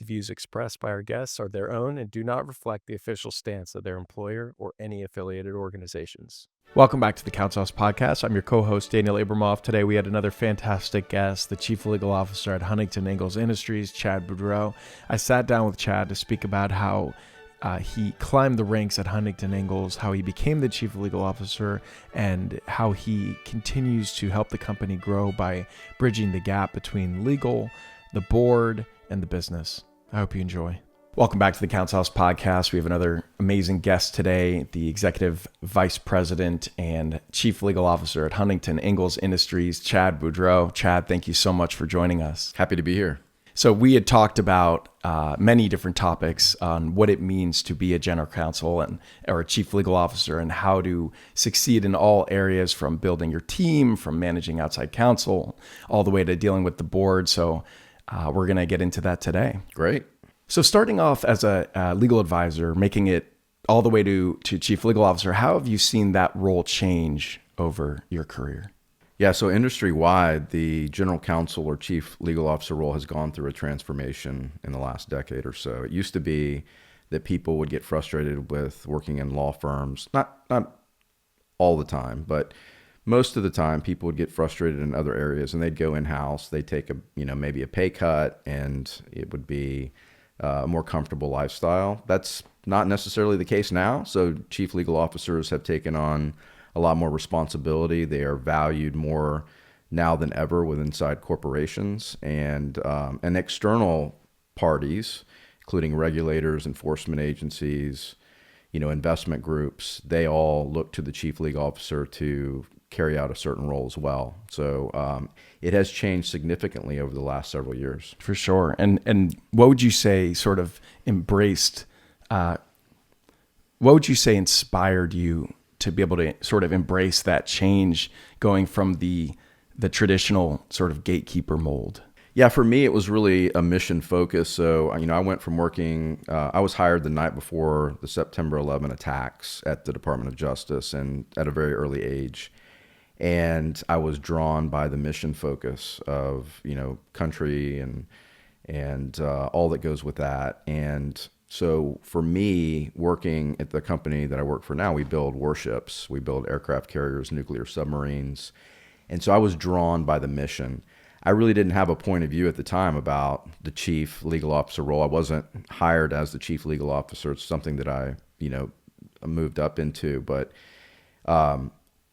views expressed by our guests are their own and do not reflect the official stance of their employer or any affiliated organizations. Welcome back to the Counsel podcast. I'm your co-host, Daniel Abramoff. Today we had another fantastic guest, the Chief Legal Officer at Huntington Ingalls Industries, Chad Boudreaux. I sat down with Chad to speak about how he climbed the ranks at Huntington Ingalls, how he became the Chief Legal Officer, and how he continues to help the company grow by bridging the gap between legal, the board, and the business. I hope you enjoy. Welcome back to the Counsel podcast. We have another amazing guest today, the Executive Vice President and Chief Legal Officer at Huntington Ingalls Industries, Chad Boudreaux. Chad, thank you so much for joining us. Happy to be here. So we had talked about many different topics on what it means to be a general counsel or a chief legal officer and how to succeed in all areas, from building your team, from managing outside counsel, all the way to dealing with the board. So we're going to get into that today. Great. So starting off as a legal advisor, making it all the way to chief legal officer, how have you seen that role change over your career? Yeah, so industry-wide, the general counsel or chief legal officer role has gone through a transformation in the last decade or so. It used to be that people would get frustrated with working in law firms, not all the time, but most of the time people would get frustrated in other areas and they'd go in-house. They'd take maybe a pay cut, and it would be a more comfortable lifestyle. That's not necessarily the case now. So chief legal officers have taken on a lot more responsibility. They are valued more now than ever with inside corporations and external parties, including regulators, enforcement agencies, investment groups. They all look to the chief legal officer to carry out a certain role as well. So it has changed significantly over the last several years. For sure. And what would you say sort of inspired you to be able to sort of embrace that change, going from the traditional sort of gatekeeper mold? Yeah, for me, it was really a mission focus. So, I went from working, I was hired the night before the September 11 attacks at the Department of Justice, and at a very early age. And I was drawn by the mission focus of, country and all that goes with that. And so for me, working at the company that I work for now, we build warships, we build aircraft carriers, nuclear submarines. And so I was drawn by the mission. I really didn't have a point of view at the time about the chief legal officer role. I wasn't hired as the chief legal officer. It's something that I, moved up into. But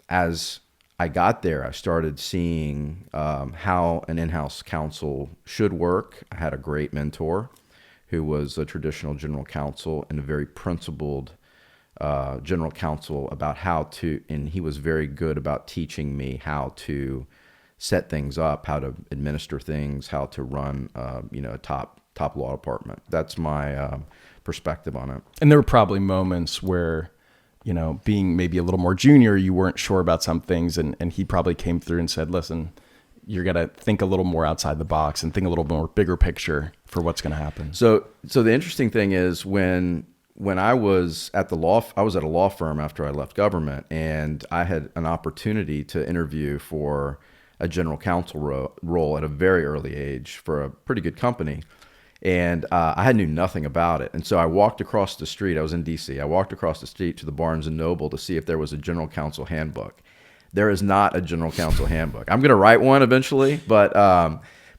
as I got there, I started seeing how an in-house counsel should work. I had a great mentor who was a traditional general counsel and a very principled general counsel about how to, and he was very good about teaching me how to set things up, how to administer things, how to run, a top law department. That's my perspective on it. And there were probably moments where, being maybe a little more junior, you weren't sure about some things, and he probably came through and said, listen, you're going to think a little more outside the box and think a little more bigger picture for what's going to happen. So the interesting thing is when I was at a law firm after I left government, and I had an opportunity to interview for a general counsel role at a very early age for a pretty good company. And I knew nothing about it. And so I walked across the street. I was in D.C. I walked across the street to the Barnes & Noble to see if there was a general counsel handbook. There is not a general counsel handbook. I'm going to write one eventually, but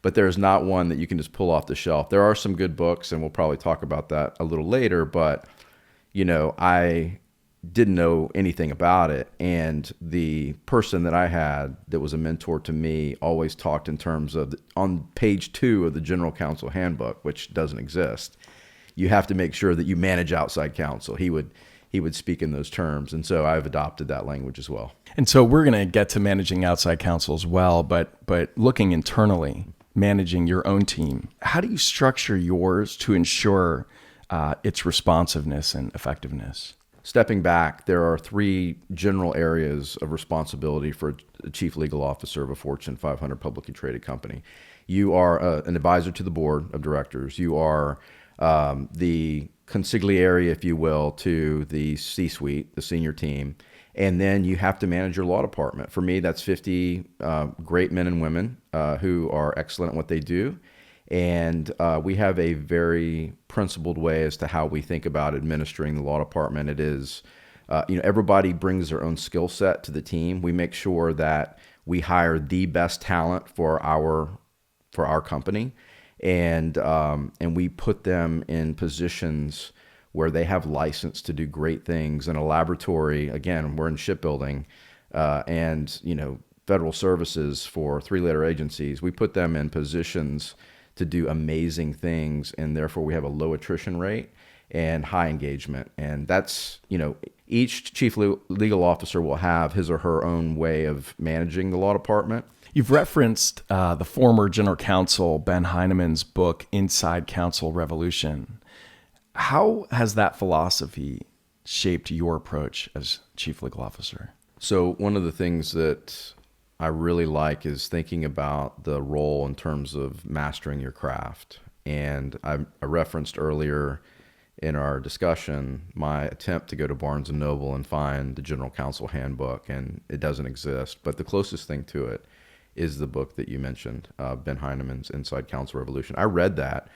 there's not one that you can just pull off the shelf. There are some good books, and we'll probably talk about that a little later, but I didn't know anything about it. And the person that I had that was a mentor to me always talked in terms of on page 2 of the general counsel handbook, which doesn't exist. You have to make sure that you manage outside counsel. He would speak in those terms. And so I've adopted that language as well. And so we're going to get to managing outside counsel as well, but looking internally, managing your own team, how do you structure yours to ensure its responsiveness and effectiveness? Stepping back, there are 3 general areas of responsibility for a chief legal officer of a Fortune 500 publicly traded company. You are an advisor to the board of directors. You are the consigliere, if you will, to the C-suite, the senior team. And then you have to manage your law department. For me, that's 50 great men and women who are excellent at what they do. And we have a very principled way as to how we think about administering the law department. It is, everybody brings their own skill set to the team. We make sure that we hire the best talent for our company, and we put them in positions where they have license to do great things in a laboratory. Again, we're in shipbuilding, and federal services for 3-letter agencies. We put them in positions to do amazing things, and therefore we have a low attrition rate and high engagement. And that's, each chief legal officer will have his or her own way of managing the law department. You've referenced the former general counsel, Ben Heinemann's book, Inside Counsel Revolution. How has that philosophy shaped your approach as chief legal officer? So one of the things that I really like is thinking about the role in terms of mastering your craft. And I referenced earlier in our discussion my attempt to go to Barnes & Noble and find the General Counsel Handbook, and it doesn't exist. But the closest thing to it is the book that you mentioned, Ben Heinemann's Inside Counsel Revolution. I read that,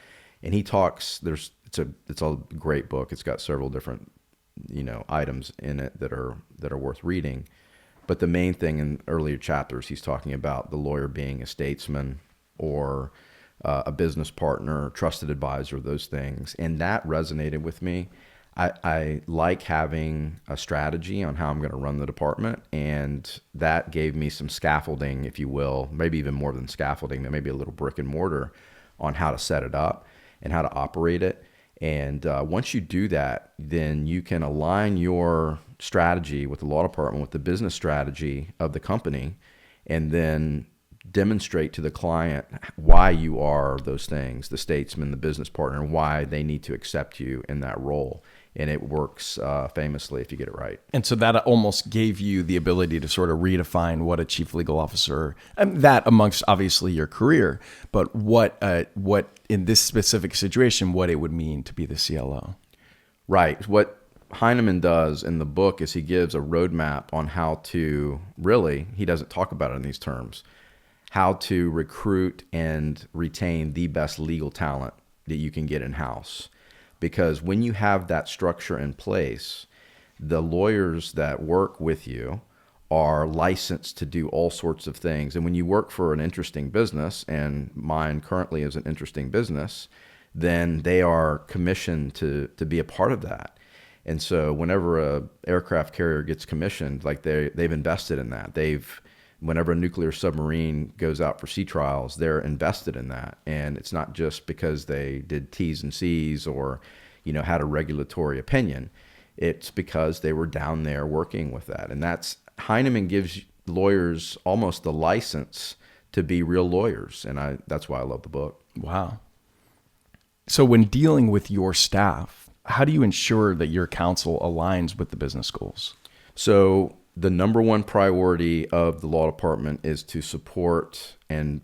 and he talks. It's a great book. It's got several different items in it that are worth reading. But the main thing in earlier chapters, he's talking about the lawyer being a statesman or a business partner, trusted advisor, those things. And that resonated with me. I like having a strategy on how I'm going to run the department. And that gave me some scaffolding, if you will, maybe even more than scaffolding, maybe a little brick and mortar on how to set it up and how to operate it. And once you do that, then you can align your strategy with the law department, with the business strategy of the company, and then demonstrate to the client why you are those things, the statesman, the business partner, and why they need to accept you in that role. And it works famously if you get it right. And so that almost gave you the ability to sort of redefine what a chief legal officer, that amongst obviously your career, but what in this specific situation, what it would mean to be the CLO. Right. What Heinemann does in the book is he gives a roadmap on how to he doesn't talk about it in these terms, how to recruit and retain the best legal talent that you can get in-house. Because when you have that structure in place, the lawyers that work with you are licensed to do all sorts of things. And when you work for an interesting business, and mine currently is an interesting business, then they are commissioned to be a part of that. And so whenever a aircraft carrier gets commissioned, like they've invested in that. Whenever a nuclear submarine goes out for sea trials, they're invested in that. And it's not just because they did T's and C's or, had a regulatory opinion. It's because they were down there working with that. And Heinemann gives lawyers almost the license to be real lawyers. And that's why I love the book. Wow. So when dealing with your staff, how do you ensure that your counsel aligns with the business goals? So the number one priority of the law department is to support and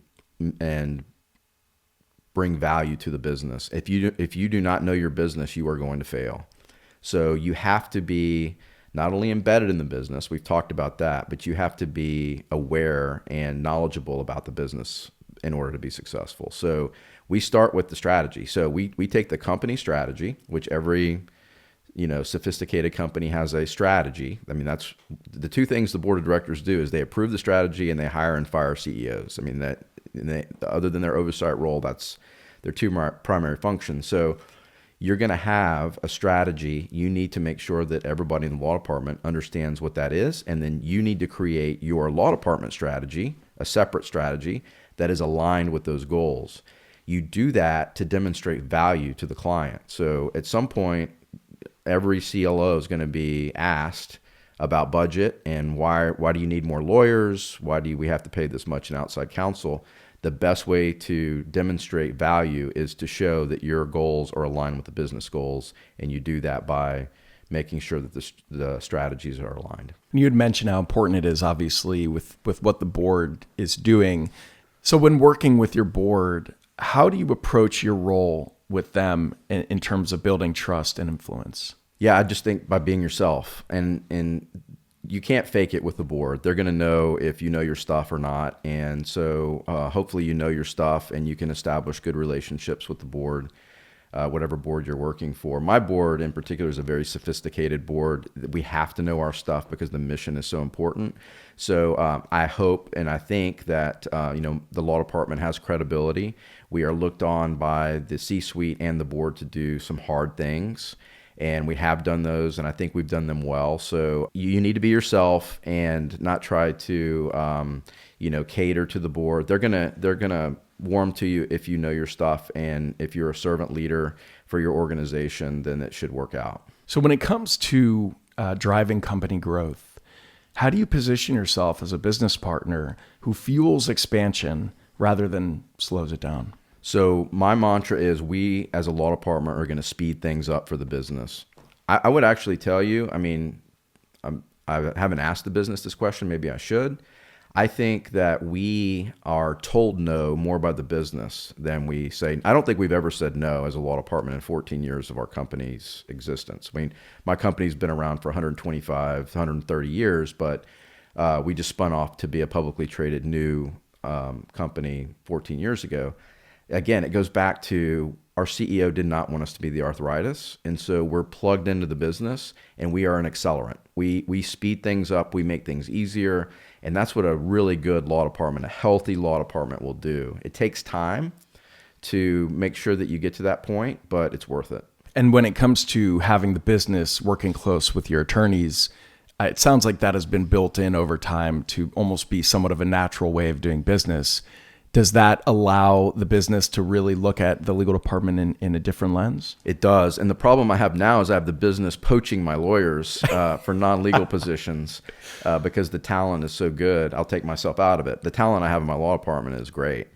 bring value to the business. If you do not know your business, you are going to fail. So you have to be not only embedded in the business, we've talked about that, but you have to be aware and knowledgeable about the business in order to be successful. So we start with the strategy. So we take the company strategy, which every sophisticated company has a strategy. I mean, that's the two things the board of directors do is they approve the strategy and they hire and fire CEOs. I mean, other than their oversight role, that's their two primary functions. So you're going to have a strategy. You need to make sure that everybody in the law department understands what that is. And then you need to create your law department strategy, a separate strategy that is aligned with those goals. You do that to demonstrate value to the client. So at some point, every CLO is going to be asked about budget and why do you need more lawyers? Why do we have to pay this much in outside counsel? The best way to demonstrate value is to show that your goals are aligned with the business goals, and you do that by making sure that the strategies are aligned. You had mentioned how important it is, obviously, with what the board is doing. So when working with your board, how do you approach your role with them in terms of building trust and influence? Yeah, I just think by being yourself. And you can't fake it with the board. They're going to know if you know your stuff or not. And so hopefully you know your stuff and you can establish good relationships with the board, whatever board you're working for. My board in particular is a very sophisticated board. We have to know our stuff because the mission is so important. So I hope and I think that the law department has credibility. We are looked on by the C-suite and the board to do some hard things. And we have done those, and I think we've done them well. So you need to be yourself and not try to, cater to the board. They're gonna warm to you if you know your stuff, and if you're a servant leader for your organization, then it should work out. So when it comes to driving company growth, how do you position yourself as a business partner who fuels expansion rather than slows it down? So my mantra is we as a law department are going to speed things up for the business. I would actually tell you, I haven't asked the business this question. Maybe I should. I think that we are told no more by the business than we say. I don't think we've ever said no as a law department in 14 years of our company's existence. My company's been around for 125, 130 years, but we just spun off to be a publicly traded new company 14 years ago. Again, it goes back to our CEO did not want us to be the arthritis. And so we're plugged into the business and we are an accelerant. We speed things up. We make things easier. And that's what a really good law department, a healthy law department will do. It takes time to make sure that you get to that point, but it's worth it. And when it comes to having the business working close with your attorneys, it sounds like that has been built in over time to almost be somewhat of a natural way of doing business. Does that allow the business to really look at the legal department in a different lens? It does. And the problem I have now is I have the business poaching my lawyers for non-legal positions because the talent is so good. I'll take myself out of it. The talent I have in my law department is great.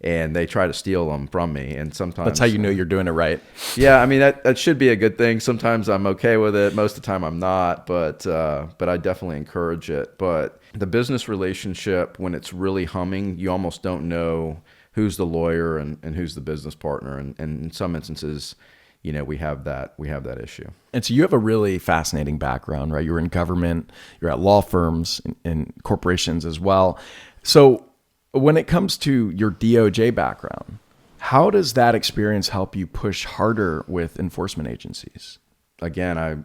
And they try to steal them from me. And sometimes that's how you know you're doing it right. Yeah, that should be a good thing. Sometimes I'm okay with it. Most of the time I'm not, but I definitely encourage it. But the business relationship, when it's really humming, you almost don't know who's the lawyer and who's the business partner. And in some instances, we have that issue. And so you have a really fascinating background, right? You were in government, you're at law firms and corporations as well. So when it comes to your DOJ background, how does that experience help you push harder with enforcement agencies? Again, I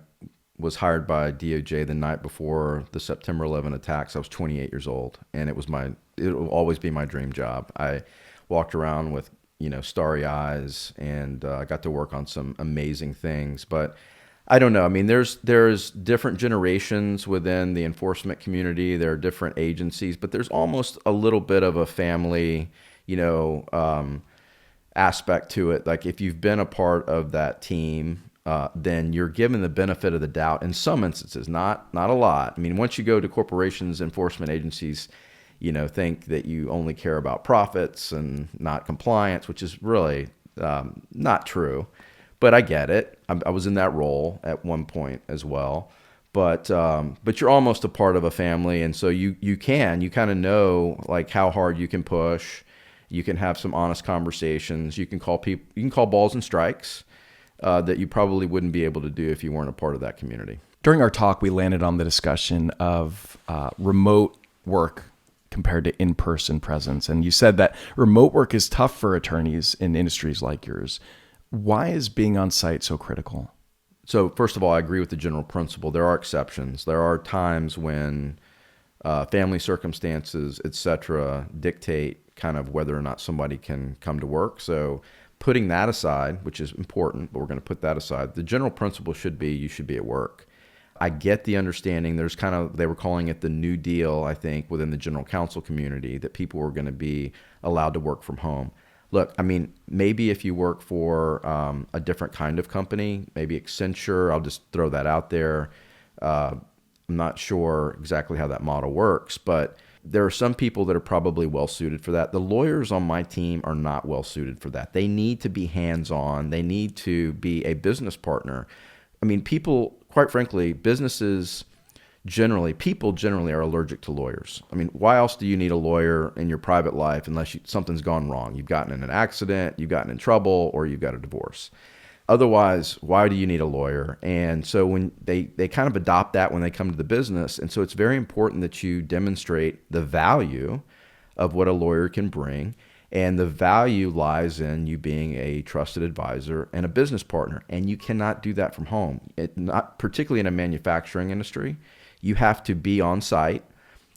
was hired by DOJ the night before the September 11 attacks. I was 28 years old, and it will always be my dream job. I walked around with, starry eyes, and I got to work on some amazing things. But I don't know. There's different generations within the enforcement community. There are different agencies, but there's almost a little bit of a family, aspect to it. Like if you've been a part of that team, then you're given the benefit of the doubt in some instances, not a lot. Once you go to corporations, enforcement agencies, think that you only care about profits and not compliance, which is really not true. But I get it. I was in that role at one point as well. But you're almost a part of a family, and so you kind of know like how hard you can push. You can have some honest conversations. You can call balls and strikes that you probably wouldn't be able to do if you weren't a part of that community. During our talk, we landed on the discussion of remote work compared to in-person presence, and you said that remote work is tough for attorneys in industries like yours. Why is being on site so critical? So first of all, I agree with the general principle. There are exceptions. There are times when family circumstances, et cetera, dictate kind of whether or not somebody can come to work. So putting that aside, which is important, but we're going to put that aside, the general principle should be you should be at work. I get the understanding. There's they were calling it the New Deal, I think, within the general counsel community, that people were going to be allowed to work from home. Look, maybe if you work for a different kind of company, maybe Accenture, I'll just throw that out there. I'm not sure exactly how that model works, but there are some people that are probably well suited for that. The lawyers on my team are not well suited for that. They need to be hands-on. They need to be a business partner. People, quite frankly, people generally are allergic to lawyers. Why else do you need a lawyer in your private life unless something's gone wrong? You've gotten in an accident, you've gotten in trouble, or you've got a divorce. Otherwise, why do you need a lawyer? And so when they kind of adopt that when they come to the business. And so it's very important that you demonstrate the value of what a lawyer can bring. And the value lies in you being a trusted advisor and a business partner. And you cannot do that from home. Not particularly in a manufacturing industry. You have to be on site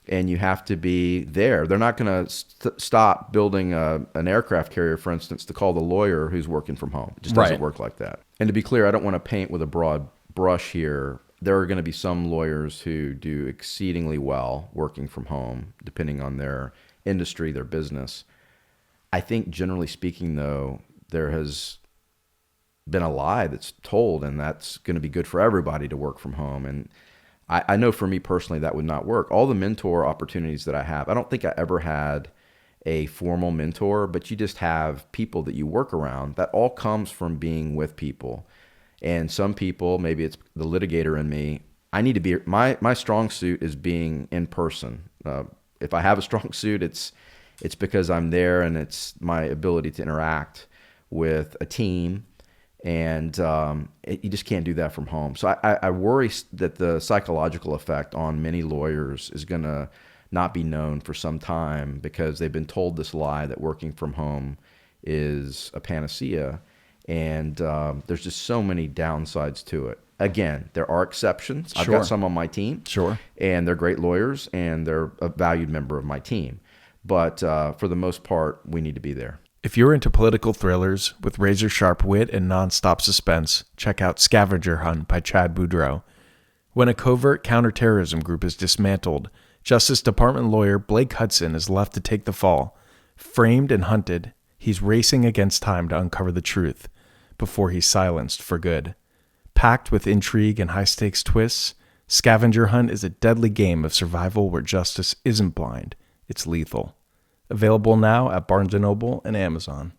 and you have to be there. They're not going to stop building an aircraft carrier, for instance, to call the lawyer who's working from home. It just doesn't work like that. And to be clear, I don't want to paint with a broad brush here. There are going to be some lawyers who do exceedingly well working from home, depending on their industry, their business. I think generally speaking, though, there has been a lie that's told, and that's going to be good for everybody to work from home. And I know for me personally, that would not work. All the mentor opportunities that I have, I don't think I ever had a formal mentor, but you just have people that you work around. That all comes from being with people. And some people, maybe it's the litigator in me, I need to be, my strong suit is being in person. If I have a strong suit, it's because I'm there and it's my ability to interact with a team. And you just can't do that from home. So I worry that the psychological effect on many lawyers is going to not be known for some time because they've been told this lie that working from home is a panacea. And there's just so many downsides to it. Again, there are exceptions. I've got some on my team. And they're great lawyers and they're a valued member of my team. But for the most part, we need to be there. If you're into political thrillers with razor-sharp wit and non-stop suspense, check out Scavenger Hunt by Chad Boudreaux. When a covert counterterrorism group is dismantled, Justice Department lawyer Blake Hudson is left to take the fall. Framed and hunted, he's racing against time to uncover the truth before he's silenced for good. Packed with intrigue and high-stakes twists, Scavenger Hunt is a deadly game of survival where justice isn't blind, it's lethal. Available now at Barnes & Noble and Amazon.